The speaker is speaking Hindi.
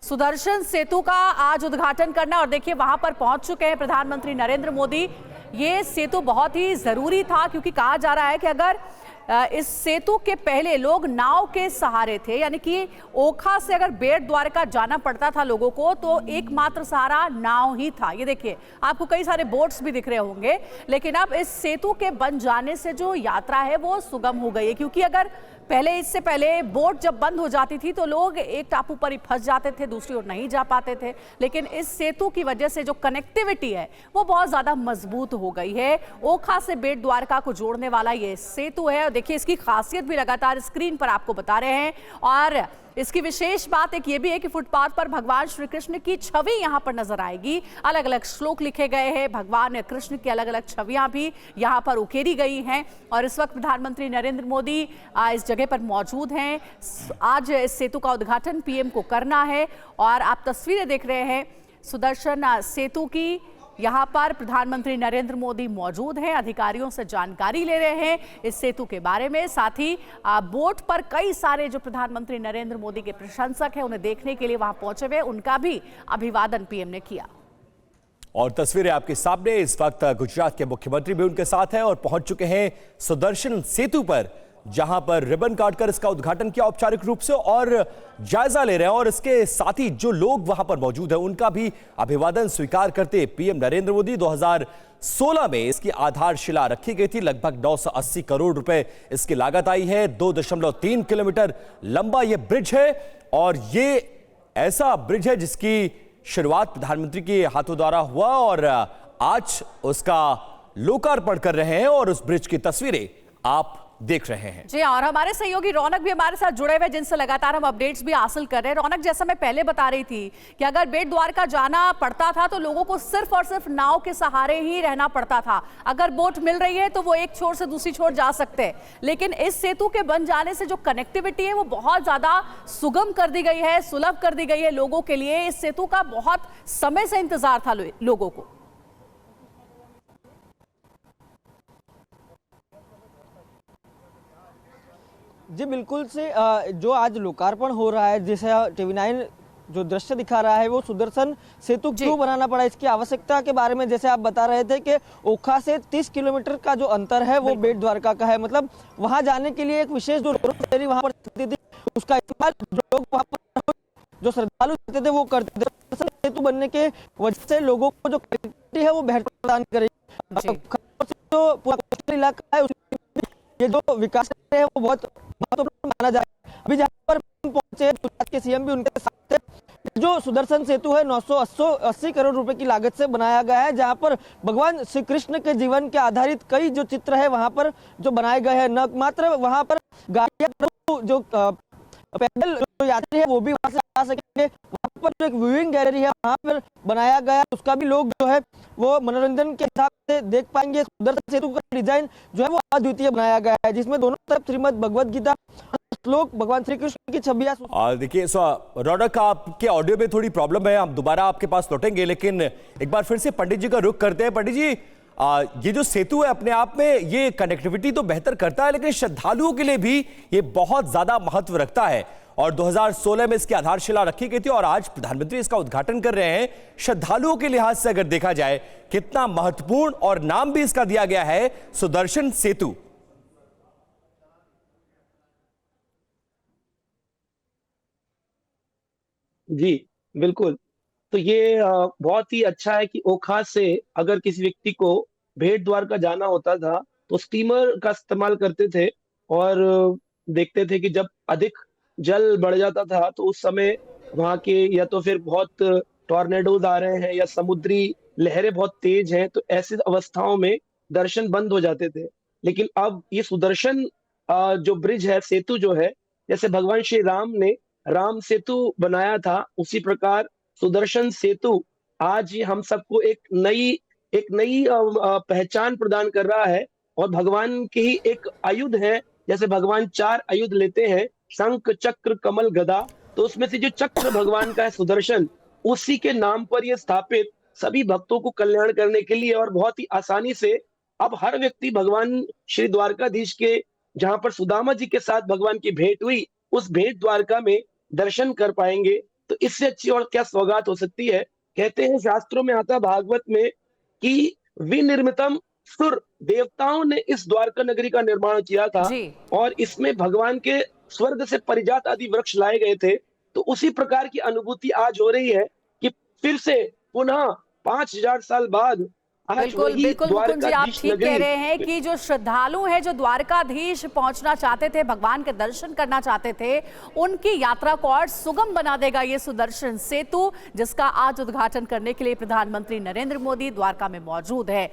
सुदर्शन सेतु का आज उद्घाटन करना, और देखिए वहां पर पहुंच चुके हैं प्रधानमंत्री नरेंद्र मोदी। ये सेतु बहुत ही जरूरी था क्योंकि कहा जा रहा है कि अगर इस सेतु के पहले लोग नाव के सहारे थे, यानी कि ओखा से अगर बेट द्वारका जाना पड़ता था लोगों को तो एकमात्र सहारा नाव ही था। ये देखिए आपको कई सारे बोट्स भी दिख रहे होंगे, लेकिन अब इस सेतु के बन जाने से जो यात्रा है वो सुगम हो गई है। क्योंकि अगर इससे पहले बोट जब बंद हो जाती थी तो लोग एक टापू पर ही फंस जाते थे, दूसरी ओर नहीं जा पाते थे। लेकिन इस सेतु की वजह से जो कनेक्टिविटी है वो बहुत ज्यादा मजबूत हो गई है। ओखा से बेट द्वारका को जोड़ने वाला ये सेतु है, और देखिए इसकी खासियत भी लगातार स्क्रीन पर आपको बता रहे हैं। और इसकी विशेष बात एक ये भी है कि फुटपाथ पर भगवान श्री कृष्ण की छवि यहां पर नजर आएगी। अलग अलग श्लोक लिखे गए हैं, भगवान कृष्ण की अलग अलग छवियां भी यहां पर उकेरी गई हैं। और इस वक्त प्रधानमंत्री नरेंद्र मोदी इस जगह पर मौजूद हैं। आज इस सेतु का उद्घाटन पीएम को करना है, और आप तस्वीरें देख रहे हैं सुदर्शन सेतु की। यहाँ पर प्रधानमंत्री नरेंद्र मोदी मौजूद हैं, अधिकारियों से जानकारी ले रहे हैं इस सेतु के बारे में। साथ ही बोट पर कई सारे जो प्रधानमंत्री नरेंद्र मोदी के प्रशंसक हैं उन्हें देखने के लिए वहां पहुंचे हुए, उनका भी अभिवादन पीएम ने किया। और तस्वीरें आपके सामने, इस वक्त गुजरात के मुख्यमंत्री भी उनके साथ हैं और पहुंच चुके हैं सुदर्शन सेतु पर, जहां पर रिबन काटकर इसका उद्घाटन किया औपचारिक रूप से, और जायजा ले रहे हैं। और इसके साथ ही जो लोग वहां पर मौजूद हैं उनका भी अभिवादन स्वीकार करते पीएम नरेंद्र मोदी। 2016 में इसकी आधारशिला रखी गई थी, लगभग 980 करोड़ रुपए इसकी लागत आई है। 2.3 किलोमीटर लंबा यह ब्रिज है, और ये ऐसा ब्रिज है जिसकी शुरुआत प्रधानमंत्री के हाथों द्वारा हुआ, और आज उसका लोकार्पण कर रहे हैं और उस ब्रिज की तस्वीरें आप देख रहे हैं। जी, और हमारे सहयोगी रौनक भी हमारे साथ जुड़े हुए, जिनसे लगातार हम अपडेट्स भी हासिल कर रहे हैं। रौनक, जैसा मैं पहले बता रही थी कि अगर बेट द्वारका जाना पड़ता था तो लोगों को सिर्फ और सिर्फ नाव के सहारे ही रहना पड़ता था। अगर बोट मिल रही है तो वो एक छोर से दूसरी छोर जा सकते हैं, लेकिन इस सेतु के बन जाने से जो कनेक्टिविटी है वो बहुत ज्यादा सुगम कर दी गई है, सुलभ कर दी गई है लोगों के लिए। इस सेतु का बहुत समय से इंतजार था लोगों को। जी बिल्कुल से जो आज लोकार्पण हो रहा है, जिसे TV9 जो दृश्य दिखा रहा है, वो सुदर्शन सेतु क्यों बनाना पड़ा, इसकी आवश्यकता के बारे में जैसे आप बता रहे थे कि ओखा से 30 किलोमीटर का जो अंतर है वो बेट द्वारका का है। मतलब वहां जाने के लिए एक विशेष जो फेरी वहां पर चलती थी, उसका इस्तेमाल लोग वहां पर जो श्रद्धालु थे वो करते थे। सेतु बनने के वजह से लोगों को जो कनेक्टिविटी है वो बेहतर प्रदान करेगी। जो पूरा कोस्टल इलाका है ये जो विकास है वो बहुत महत्वपूर्ण माना जाए। अभी जहाँ पर पहुंचे गुजरात के सीएम भी उनके साथ थे। जो सुदर्शन सेतु है 980 करोड़ रुपए की लागत से बनाया गया है, जहां पर भगवान श्री कृष्ण के जीवन के आधारित कई जो चित्र है वहां पर जो बनाए गए हैं। न मात्र वहां पर गाड़ियां जो पैदल जो यात्री है वो भी वहां से आ सकेंगे। वहां पर जो एक व्यूइंग गैलरी है वहां पर बनाया गया, उसका भी लोग जो है वो मनोरंजन के हिसाब से देख पाएंगे। सुदर्शन सेतु का डिजाइन जो है वो अद्वितीय बनाया गया है, जिसमें दोनों तरफ श्रीमद् भगवद गीता श्लोक भगवान श्री कृष्ण की छवियां। देखिए रौनक, आपके ऑडियो में थोड़ी प्रॉब्लम है, हम दोबारा आपके पास लौटेंगे, लेकिन एक बार फिर से पंडित जी का रुख करते हैं। पंडित जी, ये जो सेतु है अपने आप में ये कनेक्टिविटी तो बेहतर करता है, लेकिन श्रद्धालुओं के लिए भी ये बहुत ज्यादा महत्व रखता है। और 2016 में इसकी आधारशिला रखी गई थी और आज प्रधानमंत्री इसका उद्घाटन कर रहे हैं। श्रद्धालुओं के लिहाज से अगर देखा जाए कितना महत्वपूर्ण, और नाम भी इसका दिया गया है सुदर्शन सेतु। जी बिल्कुल। तो ये बहुत ही अच्छा है कि ओखा से अगर किसी व्यक्ति को भेट द्वारका जाना होता था तो स्टीमर का इस्तेमाल करते थे, और देखते थे कि जब अधिक जल बढ़ जाता था तो उस समय वहां के या तो फिर बहुत टॉर्नेडोज आ रहे हैं या समुद्री लहरें बहुत तेज हैं, तो ऐसी अवस्थाओं में दर्शन बंद हो जाते थे। लेकिन अब ये सुदर्शन जो ब्रिज है, सेतु जो है, जैसे भगवान श्री राम ने राम सेतु बनाया था, उसी प्रकार सुदर्शन सेतु आज हम सबको एक नई पहचान प्रदान कर रहा है। और भगवान के ही एक आयुध है, जैसे भगवान 4 आयुध लेते हैं, शंख चक्र कमल गदा, तो उसमें से जो चक्र भगवान का है सुदर्शन, उसी के नाम पर यह स्थापित सभी भक्तों को कल्याण करने के लिए। और बहुत ही आसानी से अब हर व्यक्ति भगवान श्री द्वारकाधीश के, जहां पर सुदामा जी के साथ भगवान की भेंट हुई, उस भेंट द्वारका में दर्शन कर पाएंगे। तो इससे अच्छी और क्या सौगात हो सकती है। कहते हैं शास्त्रों में आता है भागवत में कि विनिर्मितम सुर, देवताओं ने इस द्वारका नगरी का निर्माण किया था जी। और इसमें भगवान के स्वर्ग से परिजात आदि वृक्ष लाए गए थे। तो उसी प्रकार की अनुभूति आज हो रही है कि फिर से पुनः 5000 साल बाद आज बिल्कुल वही बिल्कुल मुकुंद जी, आप द्वारकाधीश ठीक कह नगरी। रहे हैं कि जो श्रद्धालु हैं, जो द्वारकाधीश पहुंचना चाहते थे, भगवान के दर्शन करना चाहते थे, उनकी यात्रा को और सुगम बना देगा ये सुदर्शन सेतु, जिसका आज उद्घाटन करने के लिए प्रधानमंत्री नरेंद्र मोदी द्वारका में मौजूद है।